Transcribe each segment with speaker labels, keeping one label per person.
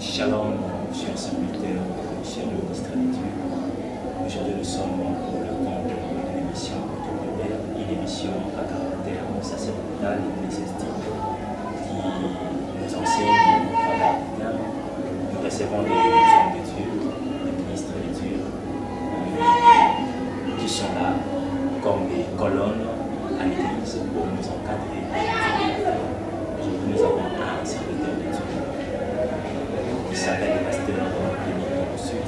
Speaker 1: Shalom, chers serviteurs, chers ministres d'études. Aujourd'hui, nous sommes pour le compte de l'émission Autour une émission à caractère sacerdotal et ecclésiastique qui nous enseigne au travail divin. Nous recevons des hommes de Dieu, des ministres de Dieu, qui sont là comme des colonnes à l'église pour nous encadrer. Aujourd'hui, nous avons un serviteur de Dieu qui s'appelle le pasteur Denis Sud.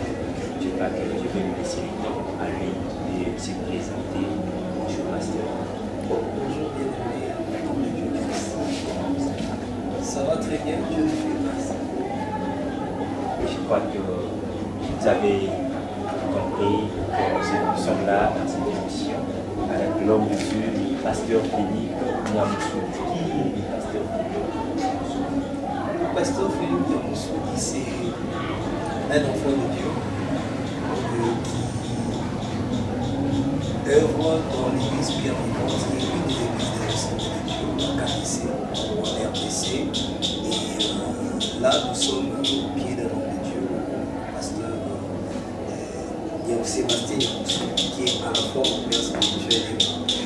Speaker 1: Je crois que je vais lui laisser le temps à lui de se présenter. Bonjour pasteur.
Speaker 2: Bonjour, bienvenue à la Communauté de Dieu Christ. Ça va très bien, Dieu nous fait grâce.
Speaker 1: Je crois que vous avez compris que nous sommes là dans cette émission avec l'homme de Dieu, le pasteur Denis Sud. Qui est le pasteur Denis?
Speaker 2: Pasteur Philippe Yamoussoudi, c'est un enfant de Dieu qui œuvre dans l'église Pierre Vivante, qui est une des églises de l'Assemblée de Dieu, en KTC, en RDC. Et là, nous sommes au pied d'un homme de Dieu, pasteur Sébastien Yamoussoudi, qui est à la fois mon père spirituel et mon père.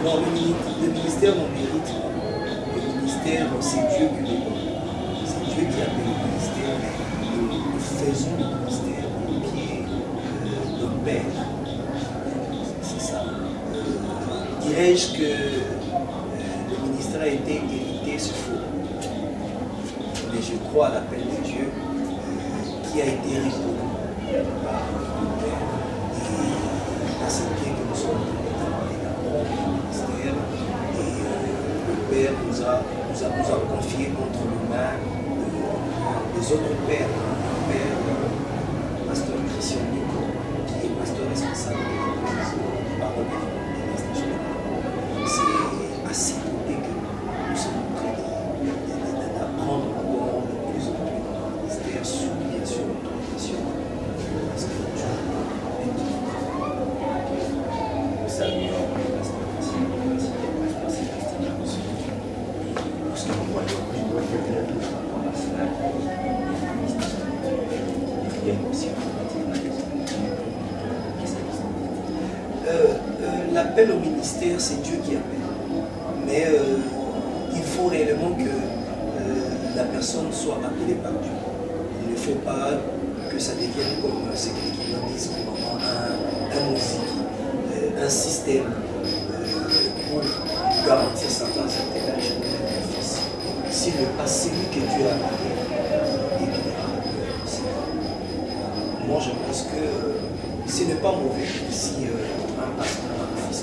Speaker 2: Non, le ministère n'en mérite pas. Le ministère, c'est Dieu qui le donne. C'est Dieu qui appelle le ministère, mais nous faisons le ministère au pied d'un Père. C'est ça. Dirais-je que le ministère a été hérité, c'est faux. Mais je crois à l'appel de Dieu qui a été répondu par le Père. Et à ce pied que nous sommes le Père nous a confié entre les mains des autres pères. Le Père, pasteur Christian Nico, qui est pasteur responsable de la parole de l'Église nationale. C'est assez côté que nous sommes en train d'apprendre encore de plus en plus dans le ministère, sous bien sûr l'autorisation. Parce que Dieu est tout.
Speaker 1: Nous saluons le pasteur Christian Nico, le pasteur Sébastien Yamoussoudi. Parce que nous voyons
Speaker 2: l'appel au ministère, c'est Dieu qui appelle. Mais il faut réellement que la personne soit appelée par Dieu. Il ne faut pas que ça devienne comme ce que les gens disent pour un musique, un système pour garantir certains intérêts. S'il n'est pas celui que Dieu a appelé, moi je pense que ce n'est pas mauvais si un pasteur a un fils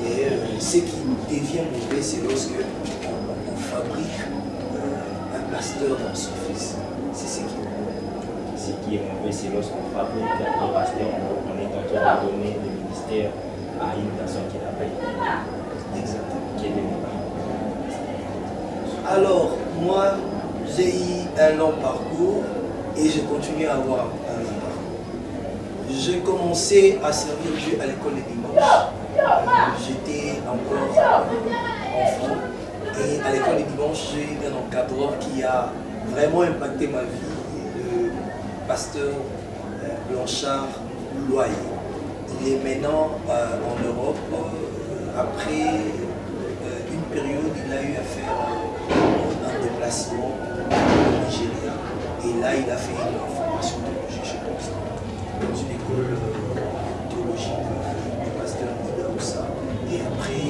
Speaker 2: et ce qui devient mauvais, c'est lorsque on fabrique un pasteur dans son fils. C'est ce qui est mauvais.
Speaker 1: Ce qui est mauvais, c'est lorsqu'on fabrique un pasteur, on est en train de donner le ministère à une personne qui n'a pas été.
Speaker 2: Exactement.
Speaker 1: Qui est devenue.
Speaker 2: Alors, moi, j'ai eu un long parcours et je continue à avoir un long parcours. J'ai commencé à servir Dieu à l'école des dimanches. J'étais encore enfant et à l'école des dimanches, j'ai eu un encadreur qui a vraiment impacté ma vie, le pasteur Blanchard Loyer. Il est maintenant en Europe. Après une période, il a eu à faire un déplacement au Nigeria. Et là, il a fait une formation théologique chez Constant, dans une école théologique du pasteur Nidausa. Et après,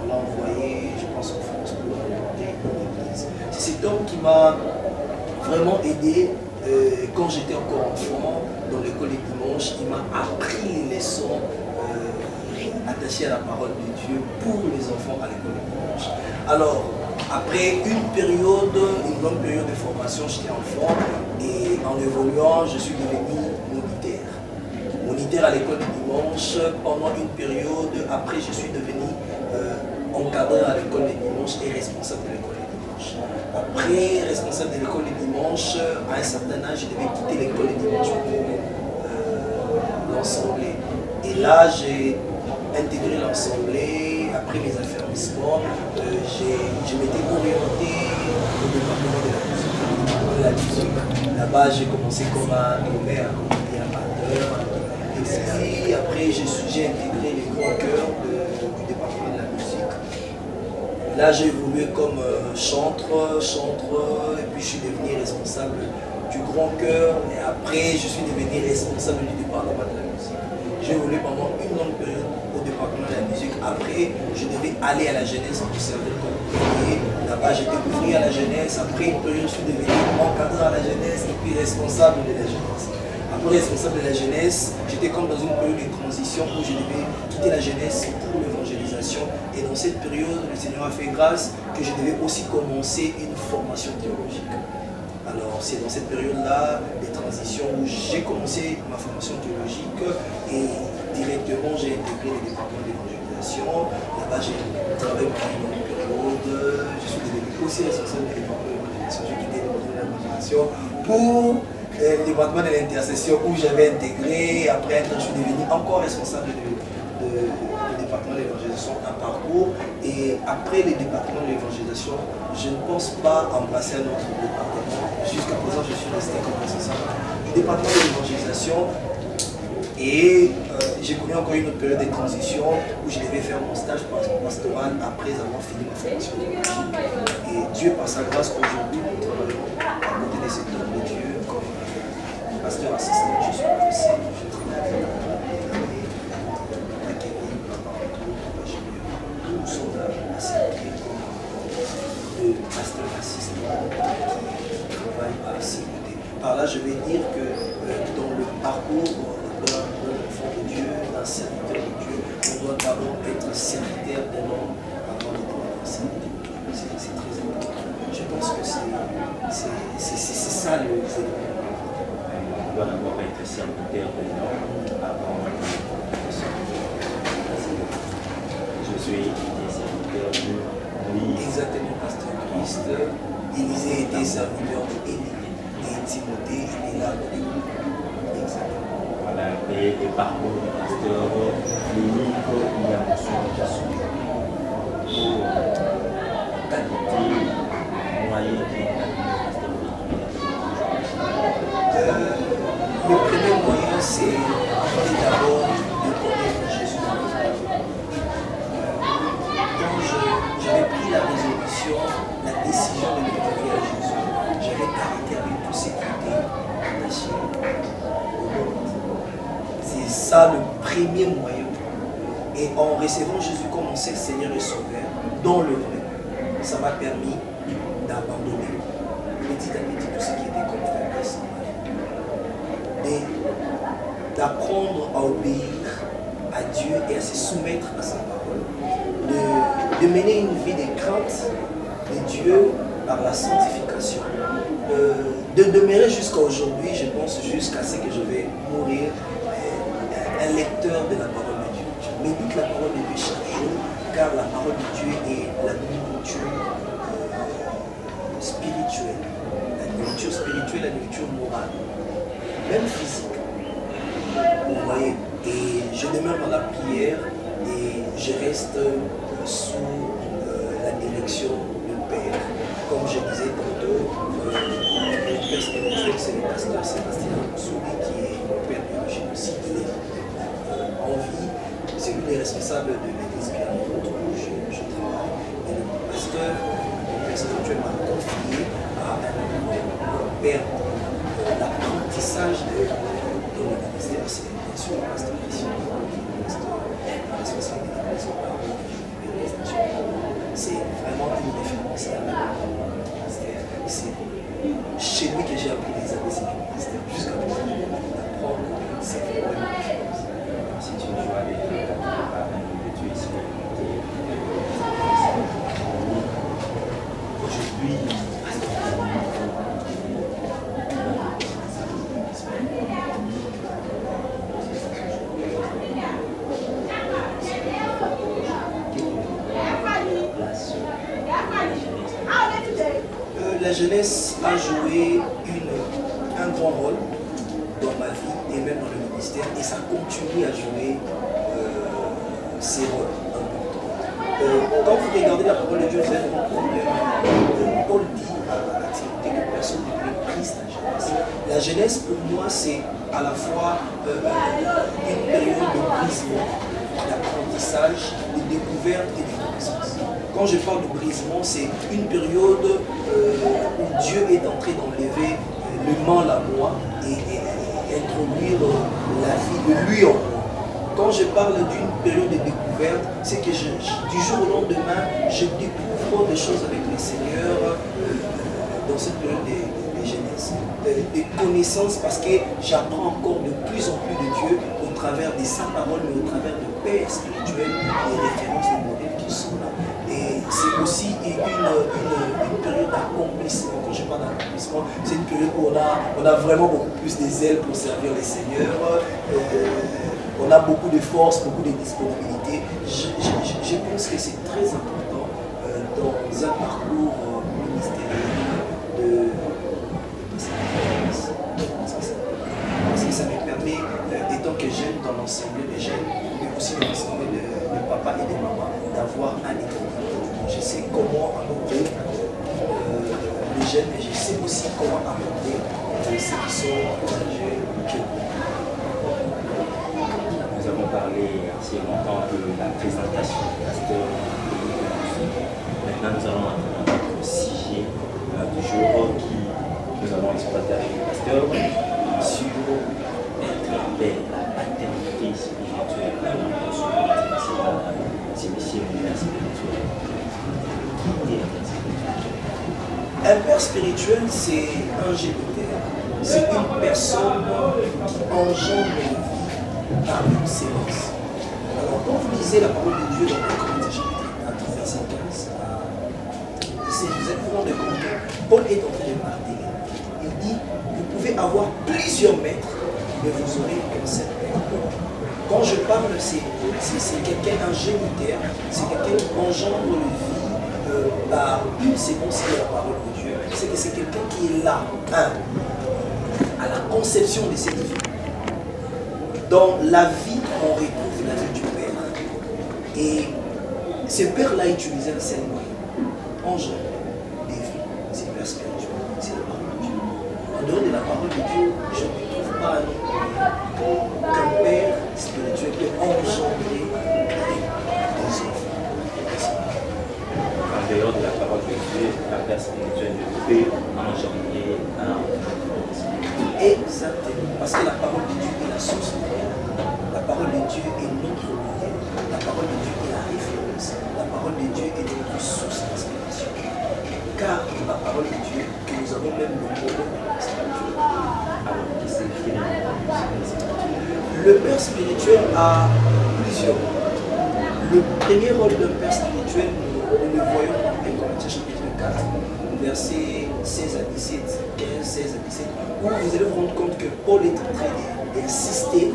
Speaker 2: on l'a envoyé, je pense, en France pour monter une église. C'est cet homme qui m'a vraiment aidé quand j'étais encore enfant, dans l'école des dimanches. Il m'a appris les leçons attachées à la parole de Dieu pour les enfants à l'école des dimanches. Alors, après une longue période de formation, j'étais enfant et en évoluant, je suis devenu moniteur. Moniteur à l'école du dimanche pendant une période. Après, je suis devenu encadreur à l'école des dimanches et responsable de l'école des dimanches. Après, responsable de l'école des dimanches, à un certain âge, je devais quitter l'école des dimanches pour l'ensemble. Et là, j'ai intégré l'Assemblée, après mes affermissements, je m'étais orienté au département de la musique. Là-bas, j'ai commencé comme un nommé amateur. Et puis, après, j'ai intégré les grands chœurs du département de la musique. Là, j'ai évolué comme chanteur, et puis je suis devenu responsable du grand chœur, et après, je suis devenu responsable du département de la musique. J'ai évolué pendant une longue période au département de la musique. Après, je devais aller à la jeunesse pour servir comme ouvrier. Là-bas, j'ai découvert à la jeunesse. Après une période, je suis devenu encadrant à la jeunesse et puis responsable de la jeunesse. Après responsable de la jeunesse, j'étais comme dans une période de transition où je devais quitter la jeunesse pour l'évangélisation. Et dans cette période, le Seigneur a fait grâce que je devais aussi commencer une formation théologique. Alors c'est dans cette période-là, des transitions, où j'ai commencé ma formation théologique et directement j'ai intégré le département d'évangélisation. Là-bas j'ai travaillé pendant une longue période, je suis devenu aussi responsable du département d'évangélisation, j'ai quitté le département d'évangélisation pour le département de l'intercession où j'avais intégré. Après je suis devenu encore responsable du département de l'évangélisation, un parcours. Et après le département de l'évangélisation, je ne pense pas embrasser un autre département. Jusqu'à présent, je suis resté comme responsable du département de l'évangélisation. Et j'ai connu encore une autre période de transition où je devais faire mon stage pastoral après avoir fini ma formation théologique. Et Dieu, par sa grâce, aujourd'hui, nous travaillons à côté des secteurs de Dieu comme pasteur assistant. Je suis professeur, je travaille nous sommes là à servir comme pasteur assistant qui travaille à CID. Par là, je vais dire que dans le parcours d'un enfant de Dieu, d'un serviteur de Dieu, on doit d'abord être serviteur d'un homme avant d'être serviteur de Dieu. C'est très important. Je pense que c'est ça le élément.
Speaker 1: On doit d'abord être serviteur d'un homme avant de servir. Je suis serviteur de lui.
Speaker 2: Exactement, pasteur Christ. Élisée était serviteur d'Élie. Et Timothée était là pour lui. Exactement.
Speaker 1: Voilà, et parcours du pasteur clinique, il y a besoin de son qualité, moyen qui est
Speaker 2: le premier moyen, c'est d'abord de connaître Jésus dans notre vie. Quand j'avais pris la résolution, la décision de me confier à Jésus, j'avais arrêté avec tout ce qui était attaché au monde. C'est ça le premier moyen. Et en recevant Jésus comme mon seul Seigneur et Sauveur, dans le vrai, ça m'a permis d'abandonner petit à petit tout ce qui était comme faiblesse dans ma vie. Et d'apprendre à obéir à Dieu et à se soumettre à sa parole. De mener une vie de crainte de Dieu par la sanctification. De demeurer jusqu'à aujourd'hui, je pense jusqu'à ce que je vais mourir, un lecteur de la parole de Dieu. Je médite la parole de Dieu chaque jour, car la parole de Dieu est la nourriture spirituelle. La nourriture spirituelle, la nourriture morale, même physique. Vous voyez, et je demeure dans la prière et je reste sous la direction du Père. Comme je disais tantôt, le Père spirituel, c'est le pasteur Sébastien Souli qui est mon Père biologique aussi. Il est en vie, c'est lui le responsable de l'église Pierre-Route où je travaille. Et le pasteur, le Père spirituel m'a confié à un Père l'apprentissage de le ministère, c'est bien sûr le pasteur Christian, le responsable de l'église c'est vraiment une référence à la ministère. C'est chez lui que j'ai appris les ABC du ministère jusqu'à maintenant. D'apprendre, c'est vraiment une référence.
Speaker 1: Si tu joues avec la parole de Dieu ici, aujourd'hui,
Speaker 2: la jeunesse a joué un grand rôle dans ma vie et même dans le ministère, et ça continue à jouer ses rôles importants. Quand vous regardez la parole de Dieu, vous allez comprendre Paul dit à Timothée que personne ne peut prise la jeunesse. La jeunesse, pour moi, c'est à la fois une période de brisement, d'apprentissage, de découverte et de connaissance. Quand je parle de brisement, c'est une période où Dieu est en train d'enlever le mal à moi et introduire la vie de lui en moi. Quand je parle d'une période de découverte, c'est que du jour au lendemain, je découvre des choses avec le Seigneur dans cette période de jeunesse. Des connaissances parce que j'apprends encore de plus en plus de Dieu au travers des saintes paroles, mais au travers de pères spirituels, des références, des modèles qui sont là. Et c'est aussi une période d'accomplissement. Quand je parle d'accomplissement, c'est une période où on a vraiment beaucoup plus des ailes pour servir les seigneurs. On a beaucoup de force, beaucoup de disponibilité. Je pense que c'est très important dans un parcours ministériel parce que ça me permet, étant que j'aime dans l'ensemble des jeunes, mais aussi dans l'ensemble de papa et de maman, d'avoir un équilibre. Je sais comment aborder les jeunes, mais je sais aussi comment aborder ceux qui sont âgés que
Speaker 1: nous avons parlé assez longtemps de la présentation du pasteur. Maintenant, nous allons entrer dans notre sujet du jour qui nous allons exploiter avec le pasteur sur être père, la paternité spirituelle. C'est monsieur un père spirituel. Qui est un père spirituel?
Speaker 2: Un père spirituel, c'est un géniteur. C'est une personne qui engendre la vie par l'excellence. Alors, quand vous lisez la parole de Dieu dans 1 Corinthiens chapitre 4, verset 15, vous êtes vraiment de compte que Paul est en train de marteler. Il dit, vous pouvez avoir plusieurs maîtres, mais vous aurez qu'un seul maître. Quand je parle, c'est quelqu'un, un géniteur, c'est quelqu'un qui engendre la vie par une séquence de la parole de Dieu. C'est que c'est quelqu'un qui est là, à la conception de cette vie. Dans la vie, on retrouve la vie du Père. Et ce Père-là utilisait un seul moyen. Engendre des vies. C'est le Père spirituel. C'est la parole de Dieu. En dehors de la parole de Dieu, je ne trouve pas un autre moyen qu'un Père spirituel peut engendrer des enfants.
Speaker 1: En dehors de la parole de Dieu, la Père spirituel ne peut engendrer un enfant.
Speaker 2: Exactement. Parce que la parole de Dieu est la source de vie. La parole de Dieu est notre modèle. La parole de Dieu est la référence. La parole de Dieu est notre source d'inspiration. Car la parole de Dieu, que nous avons même le modèle de la spirituel.
Speaker 1: Alors, qui c'est qui est
Speaker 2: le Père spirituel a plusieurs rôles. Le premier rôle d'un Père spirituel, nous le voyons dans 1 Corinthiens chapitre 4, versets 16 à 17, 15, 16 à 17, où vous allez vous rendre compte que Paul est en train d'insister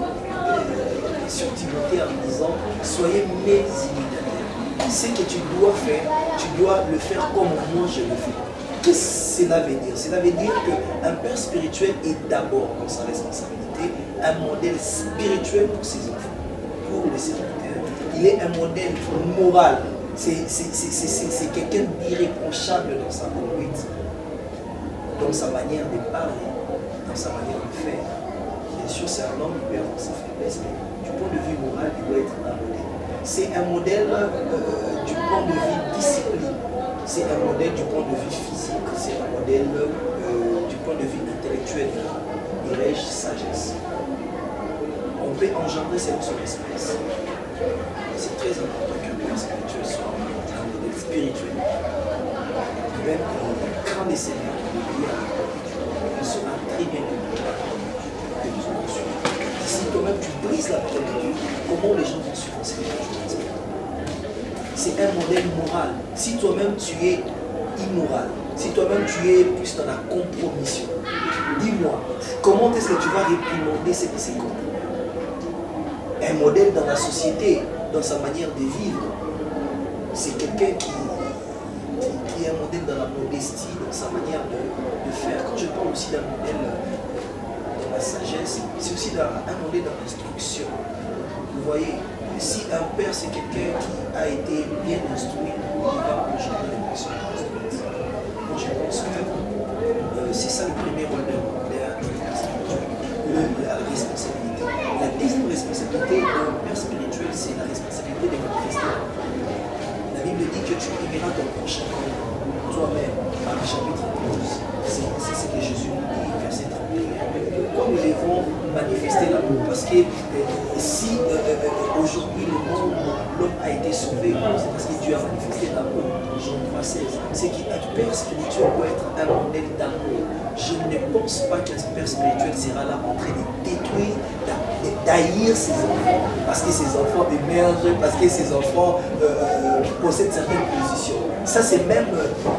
Speaker 2: sur Timothée en disant « Soyez mes imitateurs. Ce que tu dois faire, tu dois le faire comme moi je le fais. » Qu'est-ce que cela veut dire? Cela veut dire qu'un père spirituel est d'abord, dans sa responsabilité, un modèle spirituel pour ses enfants, pour les serviteurs. Il est un modèle moral. C'est quelqu'un d'irréprochable dans sa conduite, dans sa manière de parler, dans sa manière de faire. Bien sûr, c'est un homme qui peut avoir sa faiblesse, mais du point de vue moral, il doit être un modèle. C'est un modèle du point de vue discipline. C'est un modèle du point de vue physique. C'est un modèle du point de vue intellectuel. Dirais-je sagesse. On peut engendrer cette son espèce. C'est très important qu'un père spirituel soit un modèle spirituel. Même quand on craint les seigneurs, il sera très bien que nous allons suivre. Si toi-même tu brises la parole de Dieu, comment les gens vont suivre ces choses? C'est un modèle moral. Si toi-même tu es immoral, si toi-même tu es plus dans la compromission, dis-moi, comment est-ce que tu vas réprimander ce que c'est compromis? Un modèle dans la société, dans sa manière de vivre, c'est quelqu'un qui est un modèle dans la modestie, dans sa manière de faire. Quand je parle aussi d'un modèle dans la sagesse, c'est aussi un modèle dans l'instruction. Vous voyez, si un père c'est quelqu'un qui a été bien instruit, il va engendrer les personnes instruites. Moi je pense que c'est ça le premier rôle d'un père spirituel, la responsabilité. La deuxième responsabilité d'un père spirituel, c'est la responsabilité de manifester. La Bible dit que tu aimeras ton prochain comme toi-même. Marc chapitre 12, c'est ce que Jésus nous dit, verset 31. Pourquoi nous devons manifester l'amour? Parce que si aujourd'hui l'homme a été sauvé, c'est parce que Dieu a manifesté l'amour. Jean 3,16. C'est qu'un père spirituel doit être un modèle d'amour. Je ne pense pas qu'un père spirituel sera là en train de détruire, d'haïr ses enfants, parce que ses enfants émergent, parce que ses enfants possèdent certaines positions. Ça, c'est même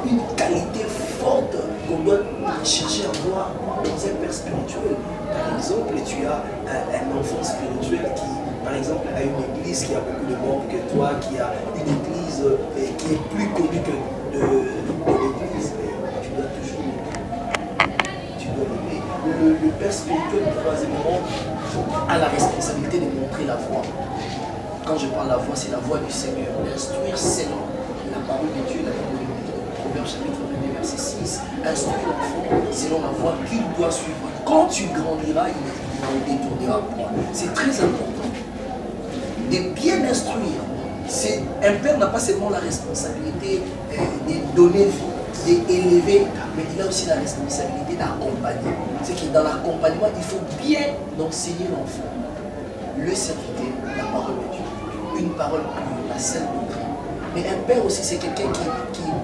Speaker 2: une qualité forte qu'on doit chercher à voir dans un père spirituel. Par exemple, tu as un enfant spirituel qui, par exemple, a une église qui a beaucoup de membres que toi, qui a une église qui est plus connue que de l'église. Tu dois toujours l'aimer. Le père spirituel, troisièmement, a la responsabilité de montrer la voie. Quand je parle de la voie, c'est la voie du Seigneur. L'instruire selon la parole de Dieu, la Bible de Proverbes chapitre 22, verset 6. Instruire l'enfant selon la voie qu'il doit suivre. Quand tu grandiras, il ne détournera point. C'est très important de bien instruire. Un père n'a pas seulement la responsabilité de donner vie, d'élever, mais il a aussi la responsabilité d'accompagner. C'est que dans l'accompagnement, il faut bien enseigner l'enfant. Le serviteur, la parole de Dieu, une parole pure, la sainte doctrine. Mais un père aussi, c'est quelqu'un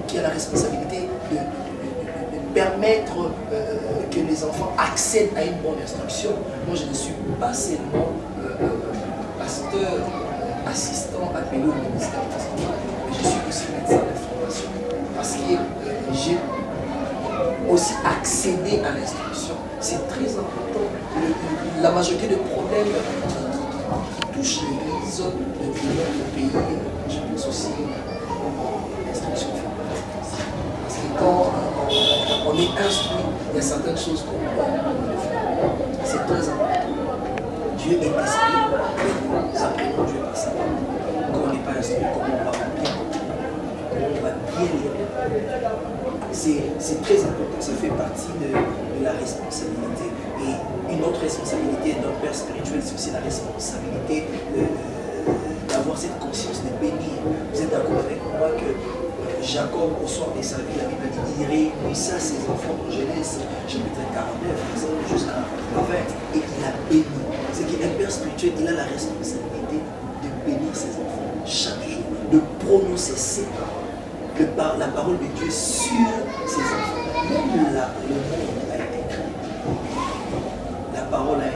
Speaker 2: qui a la responsabilité de permettre que les enfants accèdent à une bonne instruction. Moi, je ne suis pas seulement pasteur, assistant appelé au ministère pastoral, mais je suis aussi médecin de formation. Parce que j'ai aussi accédé à l'instruction. C'est très important. La majorité des problèmes qui touchent l'Église de notre pays, je pense aussi à l'instruction familiale. Parce que quand on est instruit, il y a certaines choses qu'on doit faire. C'est très important. Dieu est esprit, nous apprenons Dieu par sa parole. Quand on n'est pas instruit, comment on va bien comprendre, comment on va bien lire. C'est très important, ça fait partie de la responsabilité. Et une autre responsabilité d'un père spirituel, c'est aussi la responsabilité d'avoir cette conscience de bénir. Vous êtes d'accord avec moi que Jacob, au soir de sa vie, la Bible dit, il réunissa ses enfants en Genèse, chapitre 49, jusqu'à 20, et il a béni. C'est qu'un père spirituel, il a la responsabilité de bénir ses enfants chaque jour, de prononcer ses paroles, la parole de Dieu sur ses enfants. Même le monde a été créé. La parole a été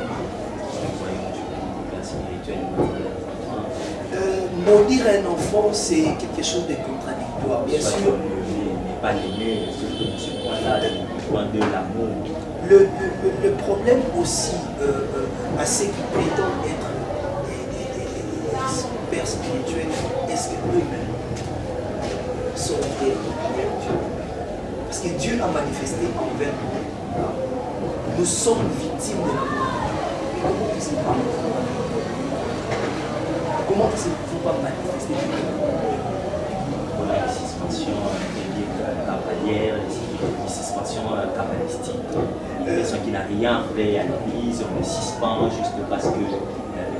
Speaker 2: maudire un enfant, c'est quelque chose de contradictoire. Bien sûr.
Speaker 1: Ne pas l'aimer, sur ce point-là, le point de l'amour.
Speaker 2: Le problème aussi à ceux qui prétendent être des pères spirituels, est-ce qu'eux-mêmes sont réellement envers Dieu? Parce que Dieu a manifesté envers nous. Nous sommes victimes de l'amour. Mais comment est-ce qu'on va Comment est-ce qu'il ne faut pas manifester
Speaker 1: Voilà, les suspensions cavalières, les suspensions cabalistiques. Une personne qui n'a rien fait à l'église, on le suspend juste parce que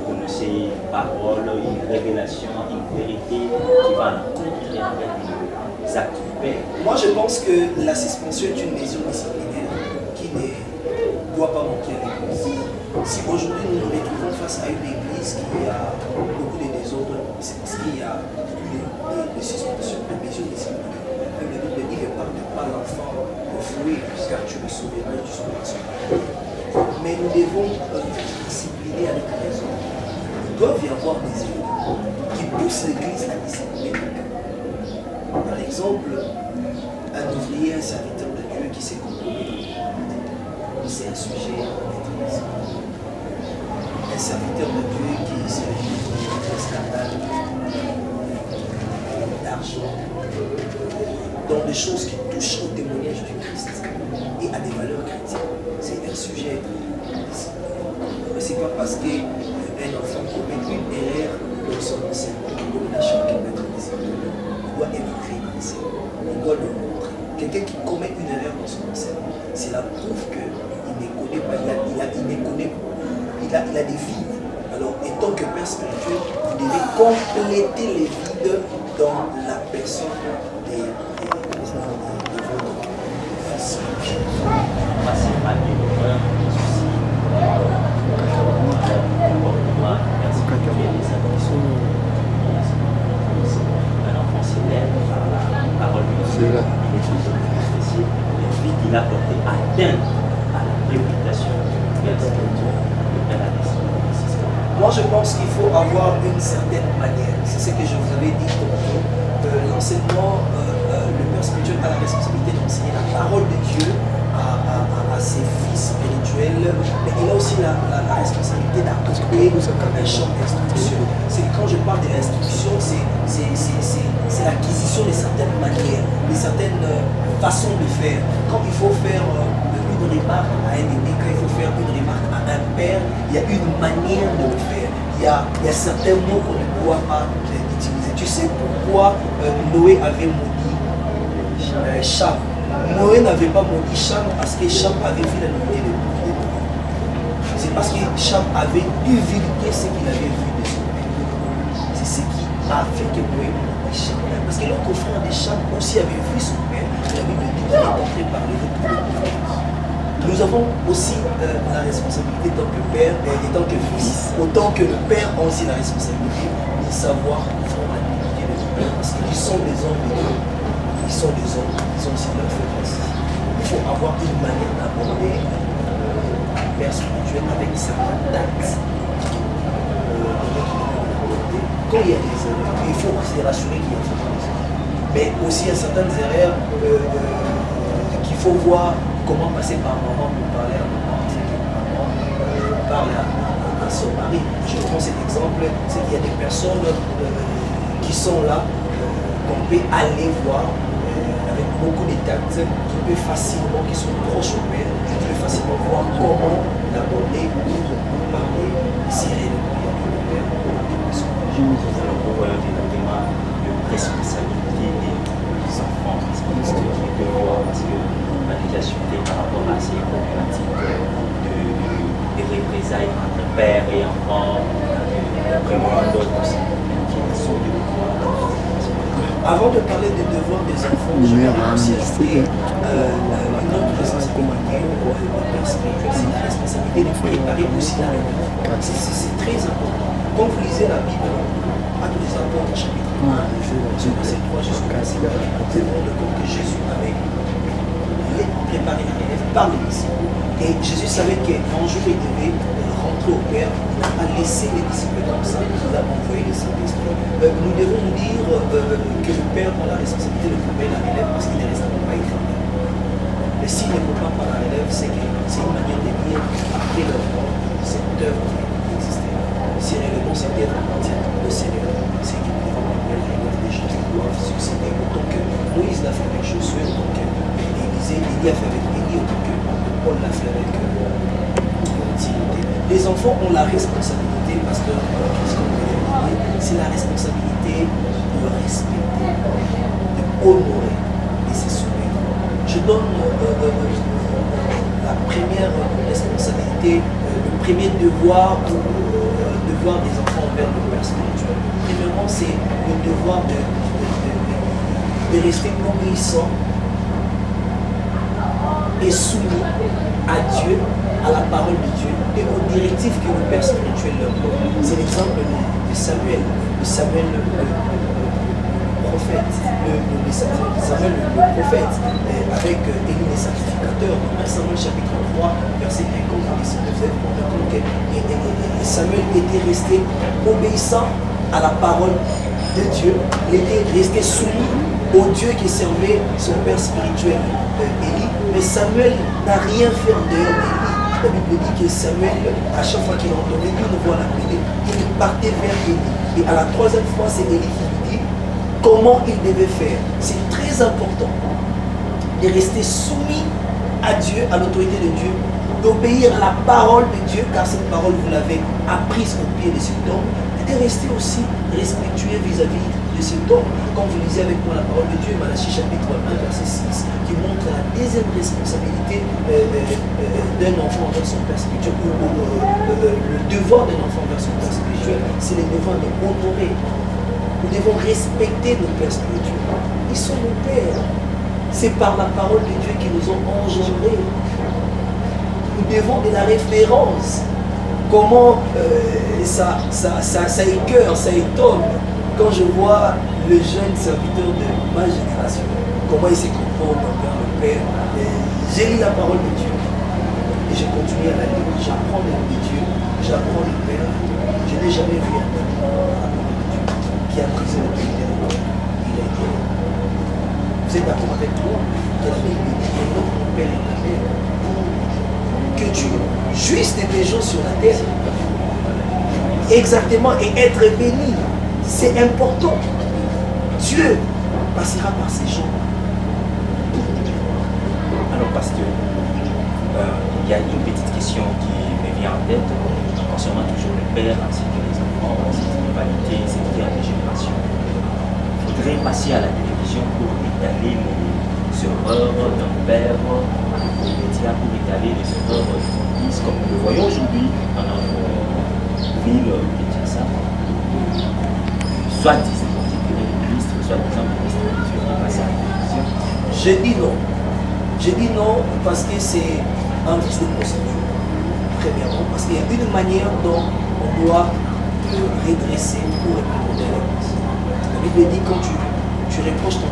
Speaker 1: reconnaissait une parole, une révélation, une vérité qui va à l'encontre avec les actes du Père.
Speaker 2: Moi, je pense que la suspension est une mesure disciplinaire qui ne doit pas manquer à l'église. Si aujourd'hui nous nous retrouvons face à une église qui a beaucoup de désordre, c'est parce qu'il y a plus de suspension, de mesures disciplinaires. Même la Bible dit ne parle pas l'enfant au fruit, car tu le sauveras et tu sauveras son père. Mais nous devons discipliner avec raison. Il doit y avoir des éléments qui poussent l'église à discipliner. Par exemple, un ouvrier, un serviteur de Dieu qui s'est compromis, c'est un sujet à maîtrise. Un serviteur de Dieu qui s'est un scandale d'argent, dans des choses qui touchent au témoignage du Christ et à des valeurs chrétiennes. C'est un sujet. Mais ce n'est pas parce qu'un enfant commet une erreur personne seulement qui connaît la chambre qui peut être visible doit évacuer dans les cerveaux. On doit le montrer. Quelqu'un qui commet une erreur dans son enseignement, c'est la preuve qu'il ne connaît pas, il a des vides. Alors, étant que père spirituel, vous devez compléter les vides dans la personne des
Speaker 1: il a porté atteinte à la réputation de la spirituelle de la nation.
Speaker 2: Moi, je pense qu'il faut avoir une certaine manière. C'est ce que je vous avais dit tantôt. L'enseignement, le père spirituel a la responsabilité d'enseigner la parole de Dieu à ses fils spirituels, mais il a aussi la responsabilité d'approprier un champ d'instruction. C'est que quand je parle de l'instruction, c'est l'acquisition de certaines manières, de certaines façons de faire. Quand il faut faire une remarque à un aîné, quand il faut faire une remarque à un père, il y a une manière de le faire. Il y a certains mots qu'on ne doit pas utiliser. Tu sais pourquoi Noé avait maudit Cham? Noé n'avait pas maudit Cham parce que Cham avait vu la nudité de Noé. C'est parce que Cham avait divulgué ce qu'il avait vu de son père. C'est ce qui a fait que Noé maudit Cham. Parce que l'autre frère de Cham aussi avait vu son père. La Bible dit qu'il est en train de parler de tout le monde. Nous avons aussi la responsabilité en tant que père et tant que fils. Autant que le père a aussi la responsabilité de savoir faire la dignité de son père. Parce qu'ils sont des hommes de Dieu. Ils sont des hommes, ils ont aussi leur faiblesse. Il faut avoir une manière d'aborder un père spirituel avec certains tact. Quand il y a des erreurs, il faut se rassurer qu'il y a des erreurs. Mais aussi il y a certaines erreurs qu'il faut voir comment passer par moment pour parler à maman, c'est que maman parle à son mari. Je prends cet exemple, c'est qu'il y a des personnes qui sont là, qu'on peut aller voir avec beaucoup de tact, qui peut facilement, qui sont proches au père, qui peut facilement voir comment l'aborder pour parler si réellement il y a le père.
Speaker 1: Alors, nous voyons directement de responsabilité des enfants, responsabilité des devoirs, parce que on a déjà chuté par rapport à ces problématiques de représailles entre père et enfant, vraiment d'autres aussi qui sont des devoirs.
Speaker 2: Avant de parler des devoirs des enfants, je vais aussi ajouter une autre responsabilité pour le père spirituel, c'est la responsabilité de préparer aussi la réunion. C'est très important. Quand vous lisez la Bible, Actes des Apôtres, chapitre 1, verset 3 jusqu'au verset 4, vous vous rendez compte que Jésus avait préparé la relève par les disciples. Et Jésus savait qu'un jour il devait rentrer au Père. Il n'a pas laissé les disciples comme ça, il a envoyé les Saint-Esprit. Nous devons nous dire que le Père a la responsabilité de préparer la relève parce qu'il ne reste pas éternel. Mais s'il ne prépare pas la relève, c'est une manière de dire après leur mort, cette œuvre qui existait. Si réellement cette œuvre appartient au Seigneur, c'est qu'il devons préparer la relève des gens qui doivent succéder. Autant que Moïse l'a fait avec Josué, autant que Élie a fait avec Élie, autant que Paul l'a fait avec Timothée. Les enfants ont la responsabilité, pasteur, c'est la responsabilité de respecter, de honorer et se soumettre. Je donne la première responsabilité, le premier devoir des enfants envers le père spirituel. Premièrement, c'est le devoir de rester obéissant et soumis à Dieu, à la parole de Dieu et aux directives que le père spirituel leur donne. C'est l'exemple de Samuel, le prophète, Samuel le prophète, avec Élie le sacrificateur. Dans 1 Samuel chapitre 3, verset 1, quand vous avez compte que Samuel était resté obéissant à la parole de Dieu, il était resté soumis au Dieu qui servait son père spirituel, Élie. Mais Samuel n'a rien fait en dehors d'Élie. La Bible dit que Samuel, à chaque fois qu'il entendait une voix l'appeler, il partait vers Élie. Et à la troisième fois, c'est Élie qui lui dit comment il devait faire. C'est très important de rester soumis à Dieu, à l'autorité de Dieu, d'obéir à la parole de Dieu, car cette parole, vous l'avez apprise au pied de cet homme, de rester aussi respectueux vis-à-vis de cet homme. Comme vous lisez avec moi la parole de Dieu, Malachie chapitre 1, verset 6, qui montre la deuxième responsabilité d'un enfant envers son père spirituel, ou le devoir d'un enfant envers son père spirituel, c'est le devoir de honorer. Nous devons respecter nos pères spirituels. Ils sont nos pères. C'est par la parole de Dieu qu'ils nous ont engendrés. Nous devons de la référence. Comment ça écoeure, ça étonne quand je vois le jeune serviteur de ma génération, comment il se comporte envers le Père. J'ai lu la parole de Dieu et je continue à la lire. J'apprends de Dieu, j'apprends du Père. Je n'ai jamais vu un homme qui a brisé le pays de l'homme. Il a été. Vous êtes d'accord avec moi que la Bible dit que notre Père est la terre, que tu jouisses des péchés sur la terre. Exactement, et être béni, c'est important. Dieu passera par ces gens.
Speaker 1: Alors, pasteur, il y a une petite question qui me vient en tête concernant toujours le père ainsi que les enfants, cette rivalité, cette guerre de génération. Il faudrait passer à la télévision pour étaler les erreurs d'un père, aux médias pour étaler les erreurs de son fils, comme nous le voyons aujourd'hui dans notre ville de Kinshasa. Soit disant ministre, soit disant ministre de Dieu qui passe à la télévision.
Speaker 2: Je dis non. Je dis non parce que c'est un vice de procédure. Premièrement, parce qu'il y a une manière dont on doit redresser pour répondre à l'église. La Bible dit quand tu reproches ton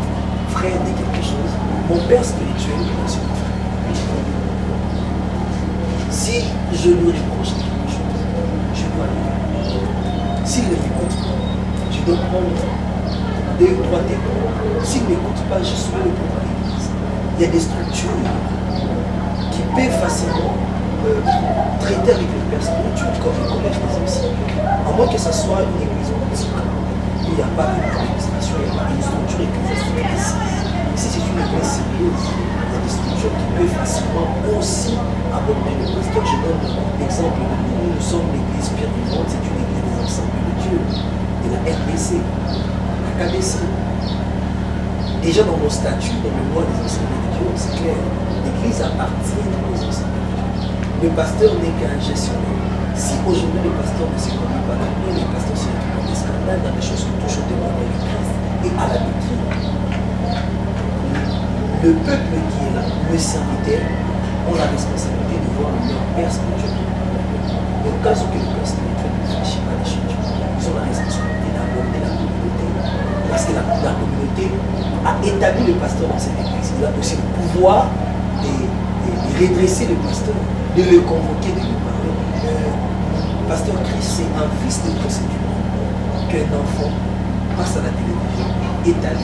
Speaker 2: frère de quelque chose, mon père spirituel est aussi mon frère. Si je lui reproche quelque chose, je dois le faire. S'il ne m'écoute pas, je dois prendre 2 ou 3 témoins. S'il ne m'écoute pas, je suis le pour l'église. Il y a des structures qui peuvent facilement traiter avec le père spirituel comme le collège des anciens. À moins que ce soit une église municipale. Il n'y a pas une administration, il n'y a pas une structure ecclésiastique ici. Si c'est une église sérieuse, il y a des structures qui peuvent facilement aussi aborder le pasteur. Je donne l'exemple de nous sommes l'église Pierre Vivante, c'est une église des ensembles de Dieu, de la RDC, la KBC. Déjà dans nos statuts, dans le loi des ensembles de Dieu, c'est clair, l'église appartient aux ensembles de Dieu. Le pasteur n'est qu'un gestionnaire. Si aujourd'hui le pasteur ne se conduit pas très bien, le pasteur se retrouve dans des scandales, dans des choses qui touchent au témoignage de Christ et à la doctrine. Le peuple qui est là, le serviteur, ont la responsabilité de voir leur père spirituel. Au cas où le père spirituel ne franchit pas les choses, ils ont la responsabilité d'aborder la communauté. Parce que la communauté a établi le pasteur dans cette église. Il a aussi le pouvoir de redresser le pasteur, de le convoquer, de lui parler. Pasteur Christ, c'est un fils de procédure qu'un enfant passe à la télévision, étale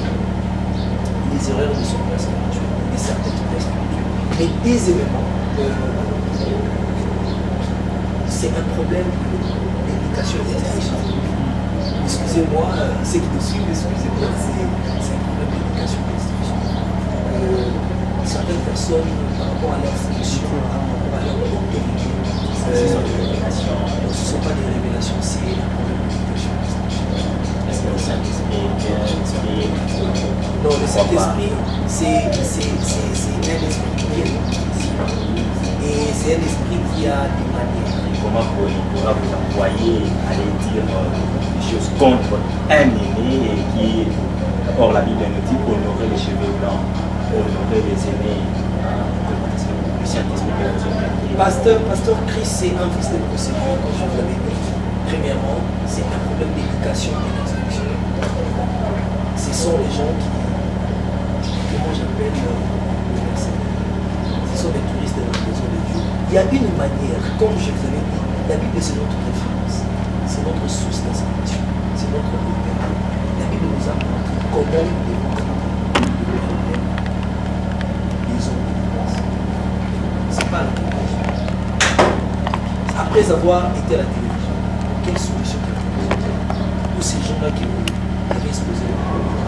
Speaker 2: les erreurs de son père spirituel, de certaines pères spirituelles. Mais aisément, c'est un problème d'éducation et d'instruction. Excusez-moi, ceux qui me suivent, excusez-moi, c'est un problème d'éducation et d'instruction. Certaines personnes, par rapport à leur fonction, par rapport à leur autorité, ce ne sont pas des révélations, c'est un problème d'éducation et d'instruction.
Speaker 1: Est-ce que le Saint-Esprit
Speaker 2: non, le Saint-Esprit, c'est un esprit qui est et c'est un esprit qui a des manières.
Speaker 1: Comment il pourra vous envoyer aller dire des choses contre un aîné qui, or la Bible nous dit, honorer les cheveux blancs, honorer les aînés. Le Saint-Esprit que vous avez.
Speaker 2: Pasteur Christ, c'est un fils de procédure, comme je vous l'avais dit. Premièrement, c'est un problème d'éducation et d'instruction. Ce sont les gens que moi j'appelle les mercenaires. Ce sont des touristes de la maison de Dieu. Il y a une manière, comme je vous avais dit, la Bible c'est notre référence, c'est notre source d'inspiration, c'est notre repère. La Bible nous a montré comment nous devons traiter le problème des hommes de défense. C'est pas la réponse. Après avoir été à la télévision, quelle solution que vous présentez pour ces gens-là qui vont exposer le problème?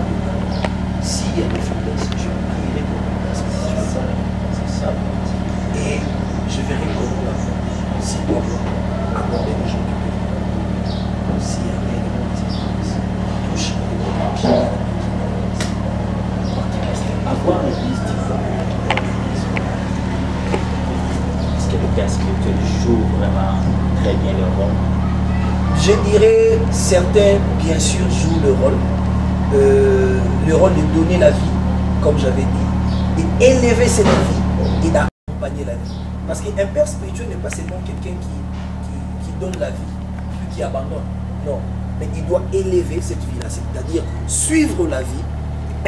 Speaker 2: S'il y a des faiblesses, je prierai pour vous parce que c'est ça. Et je verrai comment s'ils doivent aborder les gens qui peuvent. S'il y a rien Je dirais, certains, bien sûr, jouent le rôle de donner la vie, comme j'avais dit, et élever cette vie et d'accompagner la vie. Parce qu'un père spirituel n'est pas seulement quelqu'un qui donne la vie, puis qui abandonne. Non, mais il doit élever cette vie-là, c'est-à-dire suivre la vie,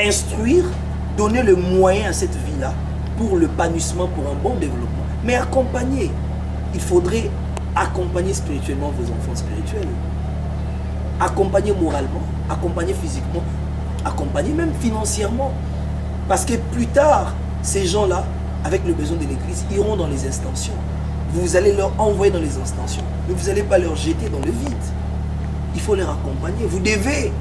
Speaker 2: instruire, donner le moyen à cette vie-là pour l'épanouissement, pour un bon développement. Mais accompagner, il faudrait accompagner spirituellement vos enfants spirituels. Accompagner moralement, accompagner physiquement, accompagner même financièrement. Parce que plus tard, ces gens-là, avec le besoin de l'église, iront dans les extensions. Vous allez leur envoyer dans les extensions, mais vous n'allez pas leur jeter dans le vide. Il faut les accompagner. Vous devez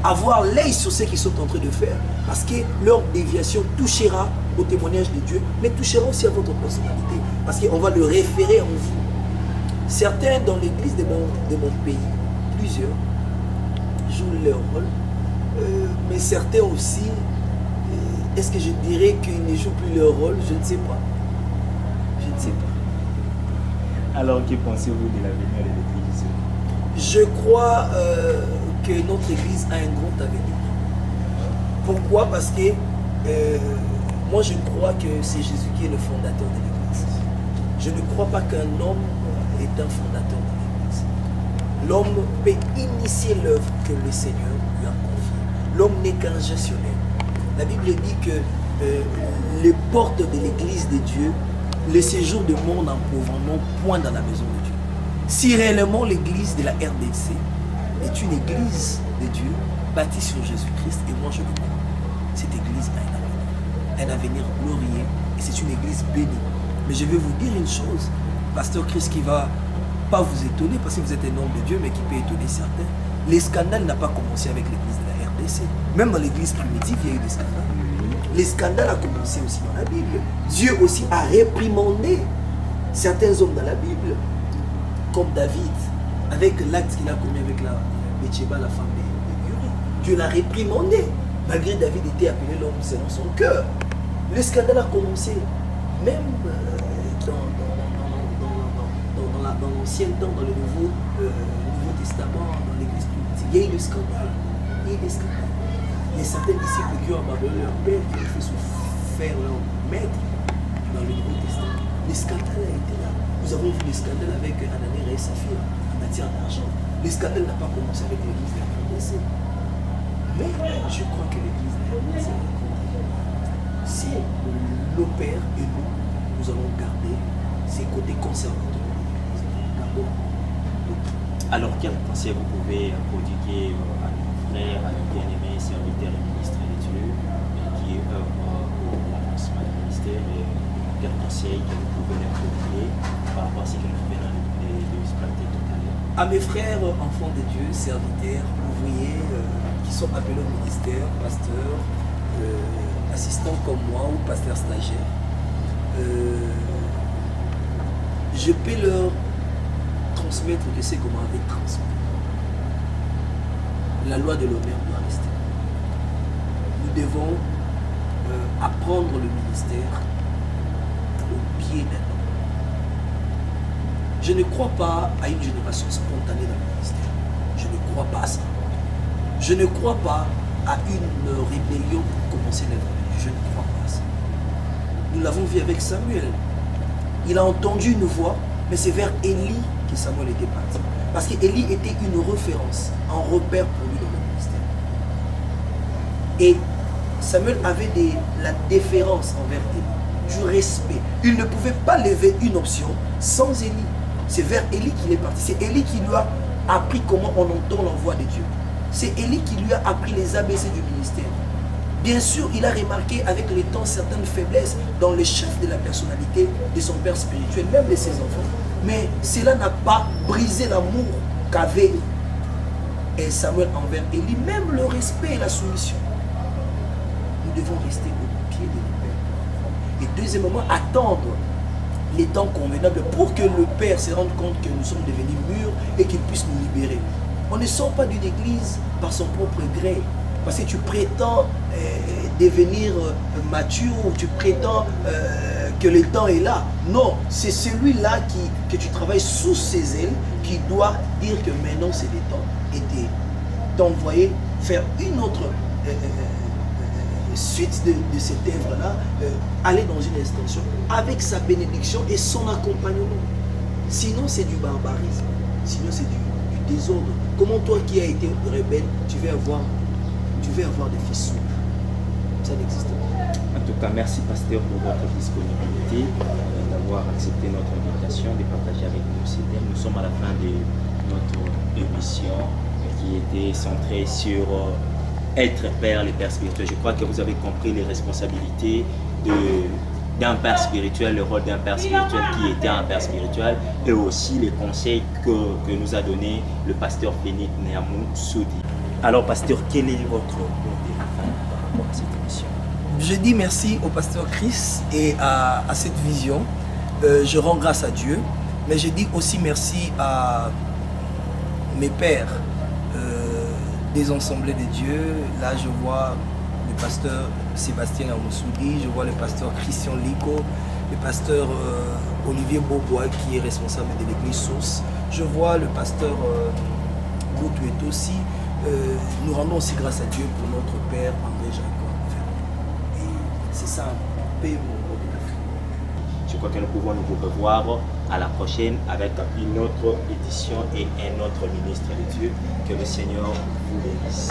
Speaker 2: avoir l'œil sur ce qu'ils sont en train de faire, parce que leur déviation touchera au témoignage de Dieu, mais touchera aussi à votre personnalité, parce qu'on va le référer en vous. Certains dans l'église de mon pays, plusieurs, jouent leur rôle, mais certains aussi, est-ce que je dirais qu'ils ne jouent plus leur rôle? Je ne sais pas. Je ne sais pas.
Speaker 1: Alors, que pensez-vous de l'avenir de l'église?
Speaker 2: Je crois que notre église a un grand avenir. Pourquoi? Parce que moi je crois que c'est Jésus qui est le fondateur de l'église. Je ne crois pas qu'un homme est un fondateur de l'église. L'homme peut initier l'œuvre que le Seigneur lui a confiée. L'homme n'est qu'un gestionnaire. La Bible dit que les portes de l'église de Dieu, le séjour de monde en pauvre n'ont point dans la maison de Dieu. Si réellement l'église de la RDC est une église de Dieu bâtie sur Jésus-Christ, et moi je le crois, cette église a un avenir glorieux et c'est une église bénie. Mais je vais vous dire une chose, Pasteur Chris, qui ne va pas vous étonner parce que vous êtes un homme de Dieu, mais qui peut étonner certains. Les scandales n'ont pas commencé avec l'église de la RDC. Même dans l'église primitive, il y a eu des scandales. Les scandales ont commencé aussi dans la Bible. Dieu aussi a réprimandé certains hommes dans la Bible, comme David, avec l'acte qu'il a commis avec Bathsheba, la femme de Uri. Dieu l'a réprimandé, malgré David était appelé l'homme selon son cœur. Le scandale a commencé, même dans l'ancien temps, dans le Nouveau Testament, dans l'église primitive. Il y a eu des scandales. Il y a eu des scandales. Il y a certains disciples qui ont abandonné leur père, qui ont fait souffrir leur maître dans le Nouveau Testament. Les scandales ont été là. Nous avons vu les scandales avec Ananias et Saphir en matière d'argent. Les scandales n'ont pas commencé avec l'église de la RDC. Mais je crois que l'église de la RDC, si nos pères et nous allons garder ces côtés conservateurs.
Speaker 1: Alors, quel conseil vous pouvez prodiguer à nos frères, à nos bien-aimés, serviteurs et ministres de Dieu qui œuvrent pour l'avancement du ministère, et quel conseil que vous pouvez leur prodiguer par rapport à ce que nous venons de expliquer tout à l'heure?
Speaker 2: À mes frères, enfants de Dieu, serviteurs, ouvriers, qui sont appelés au ministère, pasteurs, assistants comme moi ou pasteurs stagiaires, je peux leur transmettre que c'est qu'on m'avait transmis. La loi de l'honneur doit rester. Nous devons apprendre le ministère au pied d'un homme. Je ne crois pas à une génération spontanée dans le ministère. Je ne crois pas à ça. Je ne crois pas à une rébellion pour commencer l'œuvre de Dieu. Je ne crois pas à ça. Nous l'avons vu avec Samuel. Il a entendu une voix, mais c'est vers Élie que Samuel était parti. Parce qu'Élie était une référence, un repère pour lui dans le ministère. Et Samuel avait la déférence envers Élie, du respect. Il ne pouvait pas lever une option sans Élie. C'est vers Élie qu'il est parti. C'est Élie qui lui a appris comment on entend la voix de Dieu. C'est Élie qui lui a appris les ABC du ministère. Bien sûr, il a remarqué avec le temps certaines faiblesses dans le chef de la personnalité de son père spirituel, même de ses enfants. Mais cela n'a pas brisé l'amour qu'avait Samuel envers Élie, même le respect et la soumission. Nous devons rester au pied de nos pères. Et deuxièmement, attendre les temps convenables pour que le Père se rende compte que nous sommes devenus mûrs et qu'il puisse nous libérer. On ne sort pas d'une église par son propre gré. Parce que tu prétends devenir mature, ou tu prétends que le temps est là. Non, c'est celui-là que tu travailles sous ses ailes qui doit dire que maintenant c'est le temps et t'envoyer faire une autre suite de cette œuvre-là, aller dans une extension avec sa bénédiction et son accompagnement. Sinon, c'est du barbarisme. Sinon, c'est du désordre. Comment toi qui as été rebelle, tu veux avoir des fils sourds? Ça n'existe pas.
Speaker 1: En tout cas, merci pasteur pour votre disponibilité, d'avoir accepté notre invitation, de partager avec nous ces thèmes. Nous sommes à la fin de notre émission qui était centrée sur être père, les pères spirituels. Je crois que vous avez compris les responsabilités d'un père spirituel, le rôle d'un père spirituel qui était un père spirituel, et aussi les conseils que nous a donné le pasteur Phénix Néamou Soudi. Alors pasteur, quel est votre mot de la fin par rapport à cette émission?
Speaker 2: Je dis merci au pasteur Chris et à cette vision. Je rends grâce à Dieu, mais je dis aussi merci à mes pères des Assemblées de Dieu. Là, je vois le pasteur Sébastien Amoussoudi, je vois le pasteur Christian Lico, le pasteur Olivier Bobois qui est responsable de l'église Source. Je vois le pasteur Goutou aussi. Nous rendons aussi grâce à Dieu pour notre père André Jacob. Et c'est ça, paix mon mot de la fin.
Speaker 1: Je crois que nous pouvons nous revoir à la prochaine avec une autre édition et un autre ministre de Dieu. Que le Seigneur vous bénisse.